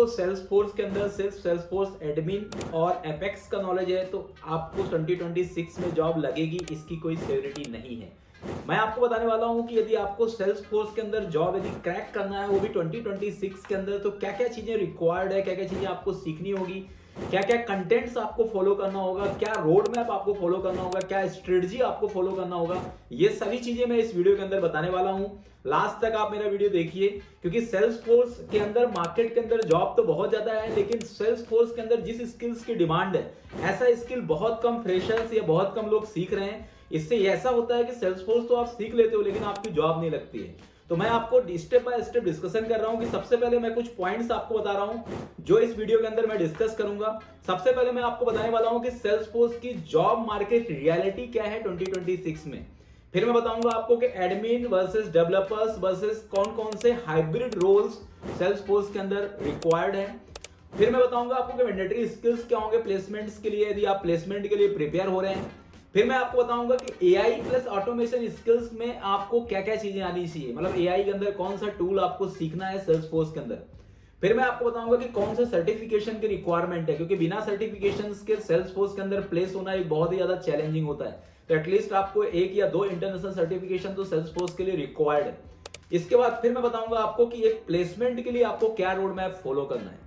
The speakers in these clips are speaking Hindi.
आपको सेल्सफोर्स के अंदर सिर्फ सेल्सफोर्स एडमिन और एपेक्स का नॉलेज है तो आपको 2026 में जॉब लगेगी, इसकी कोई श्योरिटी नहीं है। मैं आपको बताने वाला हूं कि यदि आपको सेल्सफोर्स के अंदर जॉब यदि क्रैक करना है वो भी 2026 के अंदर, तो क्या क्या चीजें रिक्वायर्ड है, क्या क्या चीजें आपको सीखनी होगी, क्या क्या कंटेंट्स आपको फॉलो करना होगा, क्या रोड मैप आपको फॉलो करना होगा, क्या स्ट्रेटजी आपको फॉलो करना होगा, ये सभी चीजें मैं इस वीडियो के अंदर बताने वाला हूं। लास्ट तक आप मेरा वीडियो देखिए, क्योंकि सेल्सफोर्स के अंदर मार्केट के अंदर जॉब तो बहुत ज्यादा है, लेकिन सेल्सफोर्स के अंदर जिस स्किल्स की डिमांड है ऐसा स्किल बहुत कम फ्रेशर्स या बहुत कम लोग सीख रहे हैं। इससे ऐसा होता है कि सेल्सफोर्स तो आप सीख लेते हो लेकिन आपकी जॉब नहीं लगती है। तो मैं आपको स्टेप बाय स्टेप डिस्कशन कर रहा हूं कि सबसे पहले मैं कुछ पॉइंट्स आपको बता रहा हूं जो इस वीडियो के अंदर मैं डिस्कस करूंगा। सबसे पहले मैं आपको बताने वाला हूं कि सेल्सफोर्स की जॉब मार्केट रियलिटी क्या है 2026 में। फिर मैं बताऊंगा आपको कि एडमिन वर्सेस डेवलपर्स वर्सेस कौन कौन से हाइब्रिड रोल्स सेल्सफोर्स के अंदर रिक्वायर्ड है। फिर मैं बताऊंगा आपको कि मैंडेटरी स्किल्स क्या होंगे प्लेसमेंट्स के लिए, यदि आप प्लेसमेंट के लिए प्रिपेयर हो रहे हैं। फिर मैं आपको बताऊंगा कि एआई प्लस ऑटोमेशन स्किल्स में आपको क्या क्या चीजें आनी चाहिए, मतलब एआई के अंदर कौन सा टूल आपको सीखना है सेल्सफोर्स के अंदर। फिर मैं आपको बताऊंगा कि कौन से सर्टिफिकेशन की रिक्वायरमेंट है, क्योंकि बिना सर्टिफिकेशन के सेल्सफोर्स के अंदर प्लेस होना एक बहुत ही ज्यादा चैलेंजिंग होता है। तो एटलीस्ट आपको 1 या 2 इंटरनेशनल सर्टिफिकेशन तो सेल्सफोर्स के लिए रिक्वायर्ड है। इसके बाद फिर मैं बताऊंगा आपको कि एक प्लेसमेंट के लिए आपको क्या रोड मैप फॉलो करना है।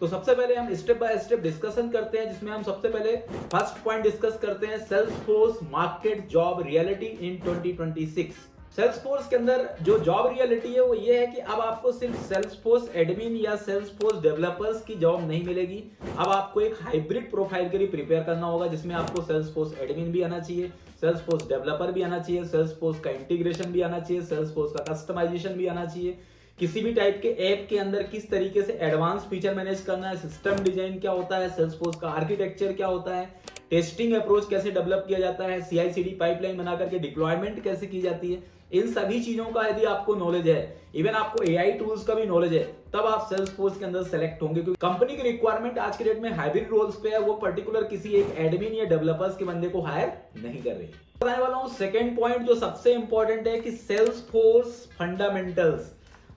तो सबसे पहले हम स्टेप बाय स्टेप डिस्कशन करते हैं, जिसमें हम सबसे पहले फर्स्ट पॉइंट डिस्कस करते हैं Salesforce market job reality in 2026। Salesforce के अंदर जो जॉब रियलिटी है वो ये है कि अब आपको सिर्फ सेल्सफोर्स एडमिन या सेल्सफोर्स डेवलपर्स की जॉब नहीं मिलेगी। अब आपको एक हाइब्रिड प्रोफाइल के लिए प्रिपेयर करना होगा, जिसमें आपको सेल्सफोर्स एडमिन भी आना चाहिए, सेल्सफोर्स डेवलपर भी आना चाहिए, सेल्सफोर्स का इंटीग्रेशन भी आना चाहिए, सेल्सफोर्स का कस्टमाइजेशन भी आना चाहिए। किसी भी टाइप के ऐप के अंदर किस तरीके से एडवांस फीचर मैनेज करना है, सिस्टम डिजाइन क्या होता है, सेल्सफोर्स का आर्किटेक्चर क्या होता है, टेस्टिंग अप्रोच कैसे डेवलप किया जाता है, सीआई/सीडी पाइपलाइन बना करके डिप्लॉयमेंट कैसे की जाती है, इन सभी चीजों का यदि आपको नॉलेज है, इवन आपको एआई टूल्स का भी नॉलेज है, तब आप सेल्सफोर्स के अंदर सेलेक्ट होंगे। क्योंकि कंपनी की रिक्वायरमेंट आज के डेट में हाइब्रिड रोल्स पे है, वो पर्टिकुलर किसी एक एडमिन या डेवलपर्स के बंदे को हायर नहीं कर रही। बताने वाला हूं सेकंड पॉइंट जो सबसे इंपॉर्टेंट है कि सेल्सफोर्स फंडामेंटल्स।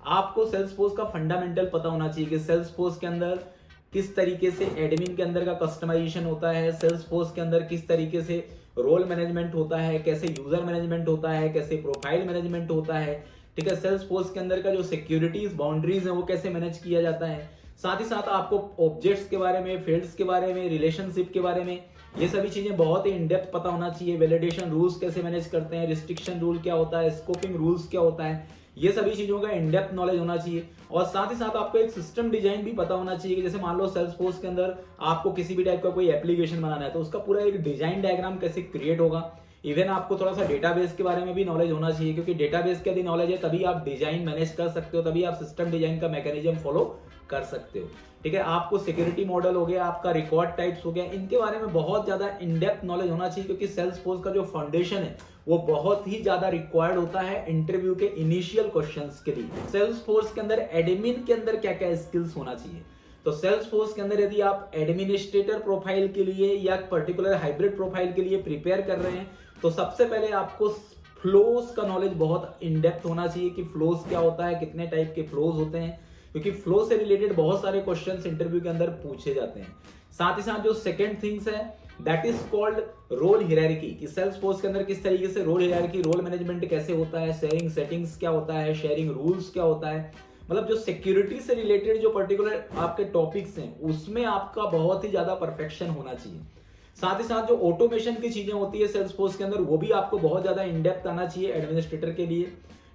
आपको सेल्सफोर्स का फंडामेंटल पता होना चाहिए कि सेल्सफोर्स के अंदर किस तरीके से एडमिन के अंदर का कस्टमाइजेशन होता है, सेल्सफोर्स के अंदर किस तरीके से रोल मैनेजमेंट होता है, कैसे यूजर मैनेजमेंट होता है, कैसे प्रोफाइल मैनेजमेंट होता है, ठीक है, सेल्सफोर्स के अंदर का जो सिक्योरिटीज बाउंड्रीज है वो कैसे मैनेज किया जाता है। साथ ही साथ आपको ऑब्जेक्ट्स के बारे में, फील्ड्स के बारे में, रिलेशनशिप के बारे में, ये सभी चीजें बहुत ही इनडेप्थ पता होना चाहिए। वैलिडेशन रूल्स कैसे मैनेज करते हैं, रिस्ट्रिक्शन रूल क्या होता है, स्कोपिंग रूल्स क्या होता है, ये सभी चीजों का इनडेप्थ नॉलेज होना चाहिए। और साथ ही साथ आपको एक सिस्टम डिजाइन भी पता होना चाहिए कि जैसे मान लो सेल्सफोर्स के अंदर आपको किसी भी टाइप का कोई एप्लीकेशन बनाना है तो उसका पूरा एक डिजाइन डायग्राम कैसे क्रिएट होगा। इवन आपको थोड़ा सा डेटाबेस के बारे में भी नॉलेज होना चाहिए, क्योंकि डेटाबेस का यदि नॉलेज है तभी आप डिजाइन मैनेज कर सकते हो, तभी आप सिस्टम डिजाइन का मैकेनिज्म फॉलो कर सकते हो। ठीक है, आपको सिक्योरिटी मॉडल हो गया, आपका रिकॉर्ड टाइप्स हो गया, इनके बारे में बहुत ज्यादा इनडेप्थ नॉलेज होना चाहिए, क्योंकि सेल्सफोर्स का जो फाउंडेशन है वो बहुत ही ज्यादा रिक्वायर्ड होता है इंटरव्यू के इनिशियल क्वेश्चंस के लिए। सेल्सफोर्स के अंदर एडमिन के अंदर क्या क्या स्किल्स होना चाहिए, तो सेल्सफोर्स के अंदर यदि आप एडमिनिस्ट्रेटर प्रोफाइल के लिए या पर्टिकुलर हाइब्रिड प्रोफाइल के लिए प्रिपेयर कर रहे हैं तो सबसे पहले आपको फ्लोस का नॉलेज बहुत इनडेप्थ होना चाहिए कि फ्लोस क्या होता है, कितने टाइप के फ्लोस होते हैं, क्योंकि फ्लो से रिलेटेड बहुत सारे क्वेश्चंस इंटरव्यू के अंदर पूछे जाते हैं। साथ ही साथ जो सेकंड थिंग्स है that is called role hierarchy, कि सेल्सफोर्स के अंदर किस तरीके से रोल हियरार्की, रोल मैनेजमेंट कैसे होता है, शेयरिंग सेटिंग्स क्या होता है, शेयरिंग रूल्स क्या होता है, मतलब जो सिक्योरिटी से रिलेटेड जो पर्टिकुलर आपके टॉपिक्स हैं उसमें आपका बहुत ही ज्यादा परफेक्शन होना चाहिए। साथ ही साथ जो ऑटोमेशन की चीजें होती है सेल्सफोर्स के अंदर वो भी आपको बहुत ज्यादा इनडेप्थ आना चाहिए एडमिनिस्ट्रेटर के लिए।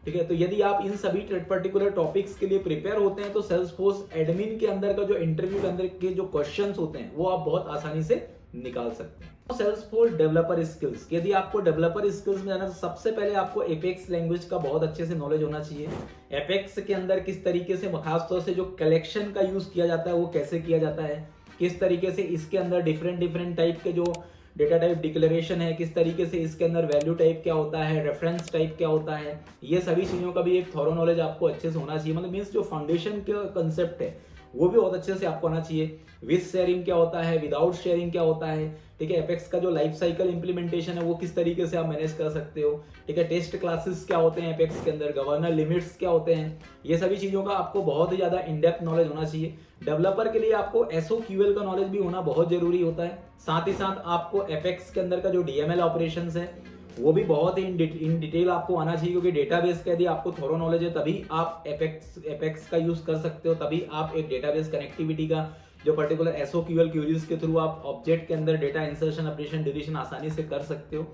ठीक है, तो यदि आप इन सभी पर्टिकुलर टॉपिक्स के लिए प्रिपेयर होते हैं तो सेल्सफोर्स एडमिन के अंदर का जो इंटरव्यू के अंदर के जो क्वेश्चंस होते हैं वो आप बहुत आसानी से निकाल सकते हैं। सेल्सफोर्स डेवलपर स्किल्स, यदि आपको डेवलपर स्किल्स में जाना है तो सबसे पहले आपको एपेक्स लैंग्वेज का बहुत अच्छे से नॉलेज होना चाहिए। एपेक्स के अंदर किस तरीके से खासतौर से जो कलेक्शन का यूज किया जाता है वो कैसे किया जाता है, किस तरीके से इसके अंदर डिफरेंट टाइप के जो डेटा टाइप डिक्लेरेशन है, किस तरीके से इसके अंदर वैल्यू टाइप क्या होता है, रेफरेंस टाइप क्या होता है, ये सभी चीजों का भी एक थॉरो नॉलेज आपको अच्छे से होना चाहिए। मतलब मीन्स जो फाउंडेशन का कंसेप्ट है वो भी बहुत अच्छे से आपको आना चाहिए। विद शेयरिंग क्या होता है, विदाउट शेयरिंग क्या होता है, ठीक है। एपेक्स का जो लाइफ साइकिल इंप्लीमेंटेशन है वो किस तरीके से आप मैनेज कर सकते हो, ठीक है। टेस्ट क्लासेस क्या होते हैं एपेक्स के अंदर, गवर्नर लिमिट्स क्या होते हैं, ये सभी चीज़ों का आपको बहुत ही ज़्यादा इन डेप्थ नॉलेज होना चाहिए। डेवलपर के लिए आपको एसओक्यूएल का नॉलेज भी होना बहुत जरूरी होता है। साथ ही साथ आपको एपेक्स के अंदर का जो डीएमएल ऑपरेशंस है वो भी बहुत ही इन डिटेल आपको आना चाहिए, क्योंकि डेटाबेस का यदि आपको थोड़ा नॉलेज है तभी आप एपेक्स का यूज कर सकते हो, तभी आप एक डेटाबेस कनेक्टिविटी का जो पर्टिकुलर एसओक्यूएल क्यूरीज के थ्रू आप ऑब्जेक्ट के अंदर डेटा इंसर्शन, अपडेशन, डिलीशन आसानी से कर सकते हो।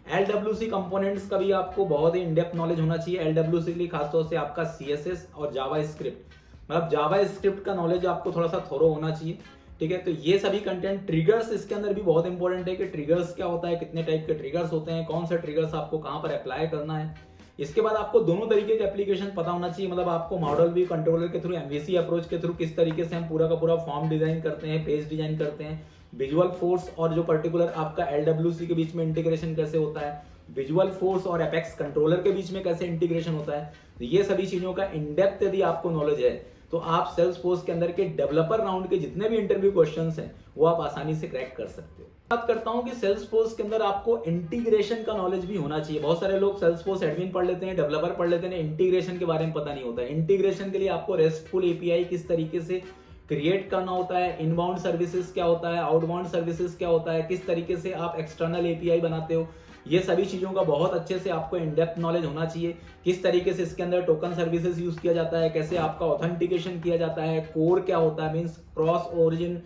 एलडब्ल्यूसी कंपोनेंट्स का भी आपको बहुत ही इन डेप्थ नॉलेज होना चाहिए। एलडब्ल्यूसी के लिए खासतौर से आपका सीएसएस और जावा स्क्रिप्ट, मतलब जावा स्क्रिप्ट का नॉलेज आपको थोड़ा सा थोरो होना चाहिए, ठीक है। तो ये सभी कंटेंट, ट्रिगर्स इसके अंदर भी बहुत इंपॉर्टेंट है कि ट्रिगर्स क्या होता है, कितने टाइप के ट्रिगर्स होते हैं, कौन सा ट्रिगर्स आपको कहां पर अप्लाई करना है। इसके बाद आपको दोनों तरीके के एप्लीकेशन पता होना चाहिए, मतलब आपको मॉडल व्यू कंट्रोलर के थ्रू, एमवीसी अप्रोच के थ्रू किस तरीके से हम पूरा का पूरा फॉर्म डिजाइन करते हैं, पेज डिजाइन करते हैं, विजुअल फोर्स और जो पर्टिकुलर आपका एलडब्ल्यूसी के बीच में इंटीग्रेशन कैसे होता है, विजुअल फोर्स और एपेक्स कंट्रोलर के बीच में कैसे इंटीग्रेशन होता है। तो ये सभी चीजों का इन डेप्थ यदि आपको नॉलेज है तो आप सेल्सफोर्स के अंदर के डेवलपर राउंड के जितने भी इंटरव्यू क्वेश्चंस हैं वो आप आसानी से क्रैक कर सकते हो। बात करता हूं कि सेल्सफोर्स के अंदर आपको इंटीग्रेशन का नॉलेज भी होना चाहिए। बहुत सारे लोग सेल्सफोर्स एडमिन पढ़ लेते हैं, डेवलपर पढ़ लेते हैं, इंटीग्रेशन के बारे में पता नहीं होता है। इंटीग्रेशन के लिए आपको रेस्टफुल एपीआई किस तरीके से क्रिएट करना होता है, इनबाउंड सर्विसेज क्या होता है, आउटबाउंड सर्विसेज क्या होता है, किस तरीके से आप एक्सटर्नल एपीआई बनाते हो, ये सभी चीजों का बहुत अच्छे से आपको इन डेप्थ नॉलेज होना चाहिए। किस तरीके से इसके अंदर टोकन सर्विसेज यूज किया जाता है, कैसे आपका ऑथेंटिकेशन किया जाता है, कोर क्या होता है, means cross origin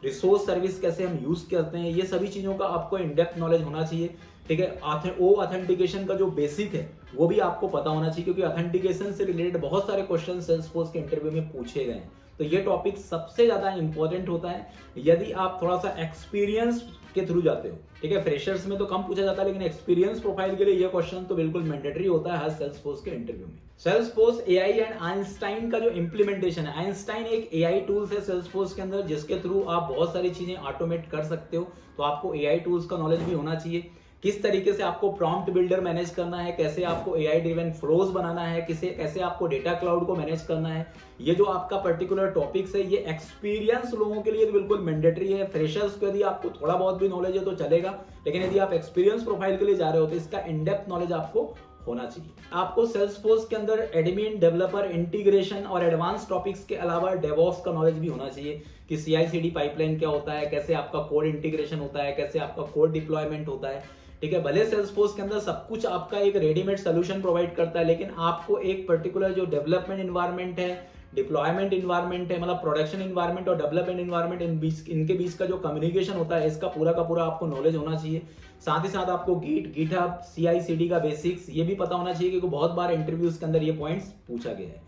resource service कैसे हम यूज करते हैं, ये सभी चीजों का आपको इन डेप्थ नॉलेज होना चाहिए, ठीक है। ओ ऑथेंटिकेशन का जो बेसिक है वो भी आपको पता होना चाहिए, क्योंकि ऑथेंटिकेशन से रिलेटेड बहुत सारे क्वेश्चन सेल्सफोर्स के इंटरव्यू में पूछे गए हैं। तो ये टॉपिक सबसे ज्यादा इंपॉर्टेंट होता है यदि आप थोड़ा सा एक्सपीरियंस के थ्रू जाते हो, ठीक है। फ्रेशर्स में तो कम पूछा जाता है, लेकिन एक्सपीरियंस प्रोफाइल के लिए ये क्वेश्चन तो बिल्कुल मैंडेटरी होता है हर सेल्सफोर्स के इंटरव्यू में। सेल्सफोर्स एआई एंड आइंस्टाइन का जो इंप्लीमेंटेशन है, आइंस्टाइन एक एआई टूल्स है सेल्सफोर्स के अंदर जिसके थ्रू आप बहुत सारी चीजें ऑटोमेट कर सकते हो। तो आपको एआई टूल्स का नॉलेज भी होना चाहिए। किस तरीके से आपको प्रॉम्प्ट बिल्डर मैनेज करना है, कैसे आपको एआई ड्रिवन फ्लोज बनाना है, कैसे आपको डेटा क्लाउड को मैनेज करना है, ये जो आपका पर्टिकुलर टॉपिक्स है ये एक्सपीरियंस लोगों के लिए तो बिल्कुल मैंडेटरी है। फ्रेशर्स को यदि आपको थोड़ा बहुत भी नॉलेज है तो चलेगा, लेकिन यदि आप एक्सपीरियंस प्रोफाइल के लिए जा रहे हो तो इसका इन डेप्थ नॉलेज आपको होना चाहिए। आपको सेल्सफोर्स के अंदर एडमिन, डेवलपर, इंटीग्रेशन और एडवांस टॉपिक्स के अलावा डेवऑप्स का नॉलेज भी होना चाहिए कि सीआई/सीडी पाइपलाइन क्या होता है, कैसे आपका कोड इंटीग्रेशन होता है, कैसे आपका कोड डिप्लॉयमेंट होता है, ठीक है। भले सेल्सफोर्स के अंदर सब कुछ आपका एक रेडीमेड सोल्यूशन प्रोवाइड करता है, लेकिन आपको एक पर्टिकुलर जो डेवलपमेंट इन्वायरमेंट है, डिप्लॉयमेंट इन्वायरमेंट है, मतलब प्रोडक्शन इन्वायरमेंट और डेवलपमेंट इन्वायरमेंट इनके बीच का जो कम्युनिकेशन होता है इसका पूरा का पूरा आपको नॉलेज होना चाहिए। साथ ही साथ आपको गिटहब, सीआई/सीडी का बेसिक्स ये भी पता होना चाहिए, क्योंकि बहुत बार इंटरव्यूज के अंदर ये पॉइंट्स पूछा गया है।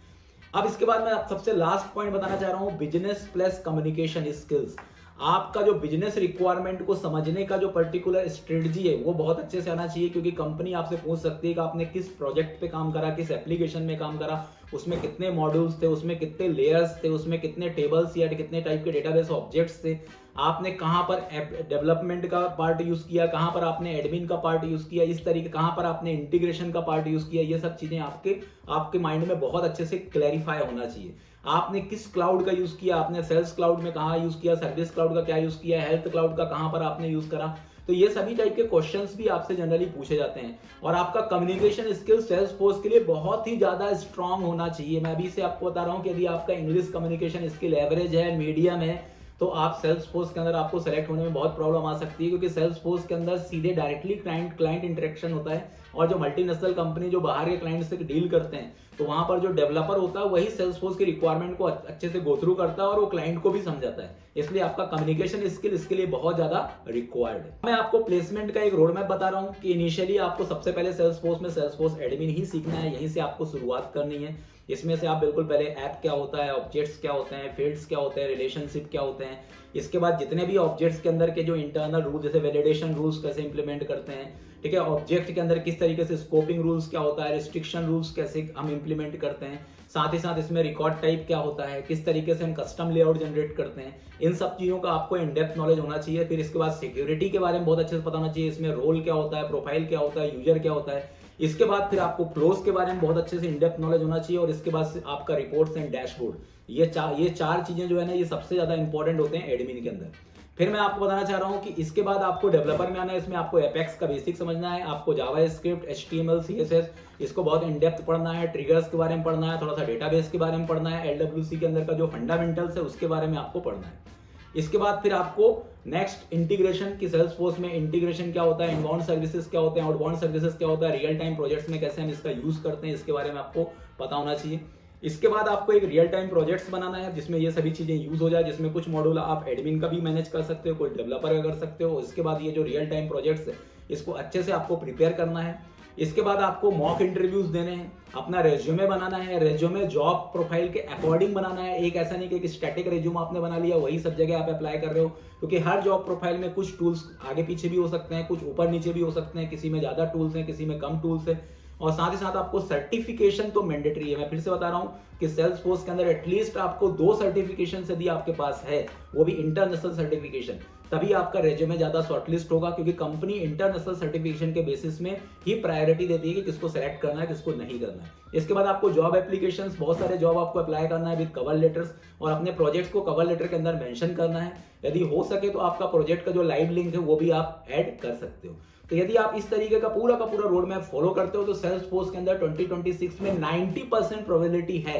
अब इसके बाद मैं सबसे लास्ट पॉइंट बताना चाह रहा हूं, बिजनेस प्लस कम्युनिकेशन स्किल्स। आपका जो बिजनेस रिक्वायरमेंट को समझने का जो पर्टिकुलर स्ट्रेटजी है वो बहुत अच्छे से आना चाहिए, क्योंकि कंपनी आपसे पूछ सकती है कि आपने किस प्रोजेक्ट पे काम करा, किस एप्लीकेशन में काम करा, उसमें कितने मॉड्यूल्स थे, उसमें कितने लेयर्स थे, उसमें कितने टेबल्स या कितने टाइप के डेटाबेस ऑब्जेक्ट्स थे, आपने कहां पर डेवलपमेंट का पार्ट यूज किया, कहां पर आपने एडमिन का पार्ट यूज किया, इस तरीके कहां पर आपने इंटीग्रेशन का पार्ट यूज किया, ये सब चीजें आपके माइंड में बहुत अच्छे से क्लैरिफाई होना चाहिए। आपने किस क्लाउड का यूज किया, आपने सेल्स क्लाउड में कहां यूज किया, सर्विस क्लाउड का क्या यूज किया, हेल्थ क्लाउड का कहां पर आपने यूज करा। तो ये सभी टाइप के क्वेश्चंस भी आपसे जनरली पूछे जाते हैं। और आपका कम्युनिकेशन स्किल सेल्स फोर्स के लिए बहुत ही ज्यादा स्ट्रांग होना चाहिए। मैं अभी से आपको बता रहा हूं कि यदि आपका इंग्लिश कम्युनिकेशन स्किल एवरेज है, मीडियम है, तो आप सेल्स फोर्स के अंदर आपको सेलेक्ट होने में बहुत प्रॉब्लम आ सकती है, क्योंकि सेल्स फोर्स के अंदर सीधे डायरेक्टली क्लाइंट इंटरेक्शन होता है, और जो मल्टीनेशनल कंपनी जो बाहर के क्लाइंट से डील करते हैं तो वहां पर जो डेवलपर होता है वही सेल्स फोर्स की रिक्वायरमेंट को अच्छे से गो थ्रू करता है और वो क्लाइंट को भी समझाता है। इसलिए आपका कम्युनिकेशन स्किल इसके लिए बहुत ज्यादा रिक्वायर्ड है। मैं आपको प्लेसमेंट का एक रोड मैप बता रहा हूं कि इनिशियली आपको सबसे पहले सेल्स फोर्स में सेल्स फोर्स एडमिन ही सीखना है, यहीं से आपको शुरुआत करनी है। इसमें से आप बिल्कुल पहले ऐप क्या होता है, ऑब्जेक्ट्स क्या होते हैं, फील्ड्स क्या होते हैं, रिलेशनशिप क्या होते हैं, इसके बाद जितने भी ऑब्जेक्ट्स के अंदर के जो इंटरनल रूल जैसे वैलिडेशन रूल्स कैसे इंप्लीमेंट करते हैं, ठीक है, ऑब्जेक्ट के अंदर किस तरीके से स्कोपिंग रूल्स क्या होता है, रिस्ट्रिक्शन रूल्स कैसे हम इंप्लीमेंट करते हैं, साथ ही साथ इसमें रिकॉर्ड टाइप क्या होता है, किस तरीके से हम कस्टम लेआउट जनरेट करते हैं, इन सब चीजों का आपको इन डेप्थ नॉलेज होना चाहिए। फिर इसके बाद सिक्योरिटी के बारे में बहुत अच्छे से पता होना चाहिए, इसमें रोल क्या होता है, प्रोफाइल क्या होता है, यूजर क्या होता है, इसके बाद फिर आपको फ्लोस के बारे में बहुत अच्छे से इन डेप्थ नॉलेज होना चाहिए, और इसके बाद से आपका रिपोर्ट्स एंड डैशबोर्ड, ये चार चीजें जो है ना, ये सबसे ज्यादा इंपॉर्टेंट होते हैं एडमिन के अंदर। फिर मैं आपको बताना चाह रहा हूं कि इसके बाद आपको डेवलपर में आना है। इसमें आपको एपेक्स का बेसिक समझना है, आपको जावास्क्रिप्ट, एचटीएमएल, सीएसएस, इसको बहुत इन डेप्थ पढ़ना है, ट्रिगर्स के बारे में पढ़ना है, थोड़ा सा डेटाबेस के बारे में पढ़ना है, एलडब्ल्यूसी के अंदर का जो फंडामेंटल्स है उसके बारे में आपको पढ़ना है। इसके बाद फिर आपको नेक्स्ट इंटीग्रेशन की, सेल्सफोर्स में इंटीग्रेशन क्या होता है, इनबाउंड सर्विसेज क्या होते हैं, आउटबाउंड सर्विसेज क्या होता है, रियल टाइम प्रोजेक्ट्स में कैसे हम इसका यूज करते हैं, इसके बारे में आपको पता होना चाहिए। इसके बाद आपको एक रियल टाइम प्रोजेक्ट्स बनाना है जिसमें ये सभी चीजें यूज हो जाए, जिसमें कुछ मॉड्यूल आप एडमिन का भी मैनेज कर सकते हो, कोई डेवलपर का कर सकते हो। इसके बाद ये जो रियल टाइम प्रोजेक्ट्स है इसको अच्छे से आपको प्रिपेयर करना है। इसके बाद आपको मॉक इंटरव्यूज देने हैं, अपना रेज्यूमे बनाना है, रेज्यूमे जॉब प्रोफाइल के अकॉर्डिंग बनाना है। एक ऐसा नहीं कि स्टैटिक रेज्यूम आपने बना लिया वही सब जगह आप अप्लाई कर रहे हो, क्योंकि हर जॉब प्रोफाइल में कुछ टूल्स आगे पीछे भी हो सकते हैं, कुछ ऊपर नीचे भी हो सकते हैं, किसी में ज्यादा टूल्स हैं, किसी में कम टूल्स है। और साथ ही साथ आपको सर्टिफिकेशन तो मैंडेटरी है। मैं फिर से बता रहा हूं कि सेल्सफोर्स के अंदर एटलीस्ट आपको 2 सर्टिफिकेशन यदि आपके पास है, वो भी इंटरनेशनल सर्टिफिकेशन, तभी आपका रेज्यूमे ज्यादा शॉर्टलिस्ट होगा, क्योंकि कंपनी इंटरनेशनल सर्टिफिकेशन के बेसिस में ही प्रायोरिटी देती है कि किसको सेलेक्ट करना है, किसको नहीं करना है। इसके बाद आपको जॉब एप्लीकेशंस, बहुत सारे जॉब आपको अप्लाई करना है विद कवर लेटर्स, और अपने प्रोजेक्ट्स को कवर लेटर के अंदर मेंशन करना है। यदि हो सके तो आपका प्रोजेक्ट का जो लाइव लिंक है वो भी आप ऐड कर सकते हो। तो यदि आप इस तरीके का पूरा रोड मैप फॉलो करते हो तो सेल्सफोर्स के अंदर 2026 में 90% प्रोबेबिलिटी है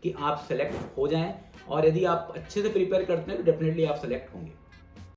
कि आप सेलेक्ट हो जाएं, और यदि आप अच्छे से प्रिपेयर करते हैं तो डेफिनेटली आप सेलेक्ट होंगे।